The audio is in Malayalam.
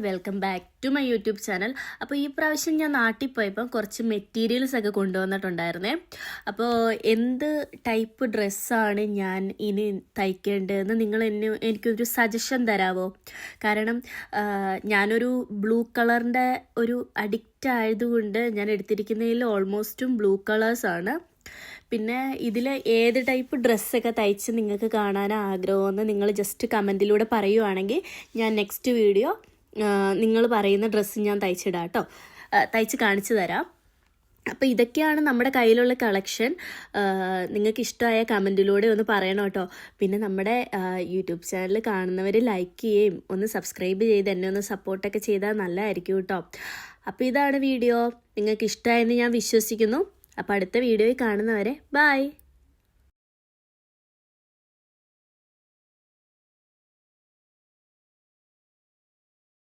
Welcome back to my YouTube channel. അപ്പോൾ ഈ പ്രാവശ്യം ഞാൻ നാട്ടിൽ പോയപ്പോൾ കുറച്ച് മെറ്റീരിയൽസ് ഒക്കെ കൊണ്ടുവന്നിട്ടുണ്ടായിരുന്നേ. അപ്പോൾ എന്ത് ടൈപ്പ് ഡ്രസ്സാണ് ഞാൻ ഇനി തയ്ക്കേണ്ടതെന്ന് നിങ്ങൾ എനിക്കൊരു സജഷൻ തരാമോ? കാരണം ഞാനൊരു ബ്ലൂ കളറിൻ്റെ ഒരു അഡിക്റ്റ് ആയതുകൊണ്ട് ഞാൻ എടുത്തിരിക്കുന്നതിൽ ഓൾമോസ്റ്റും ബ്ലൂ കളേഴ്സാണ്. പിന്നെ ഇതിൽ ഏത് ടൈപ്പ് ഡ്രസ്സൊക്കെ തയ്ച്ച് നിങ്ങൾക്ക് കാണാൻ ആഗ്രഹമെന്ന് നിങ്ങൾ ജസ്റ്റ് കമൻറ്റിലൂടെ പറയുവാണെങ്കിൽ ഞാൻ നെക്സ്റ്റ് വീഡിയോ നിങ്ങൾ പറയുന്ന ഡ്രസ്സ് ഞാൻ തയ്ച്ചിടാം കേട്ടോ, തയ്ച്ച് കാണിച്ചു തരാം. അപ്പോൾ ഇതൊക്കെയാണ് നമ്മുടെ കയ്യിലുള്ള കളക്ഷൻ. നിങ്ങൾക്ക് ഇഷ്ടമായ കമൻറ്റിലൂടെ ഒന്ന് പറയണം കേട്ടോ. പിന്നെ നമ്മുടെ യൂട്യൂബ് ചാനൽ കാണുന്നവർ ലൈക്ക് ചെയ്യുകയും ഒന്ന് സബ്സ്ക്രൈബ് ചെയ്ത് എന്നെ ഒന്ന് സപ്പോർട്ടൊക്കെ ചെയ്താൽ നല്ലതായിരിക്കും കേട്ടോ. അപ്പോൾ ഇതാണ് വീഡിയോ. നിങ്ങൾക്ക് ഇഷ്ടമായെന്ന് ഞാൻ വിശ്വസിക്കുന്നു. അപ്പോൾ അടുത്ത വീഡിയോയിൽ കാണുന്നവരെ ബൈ.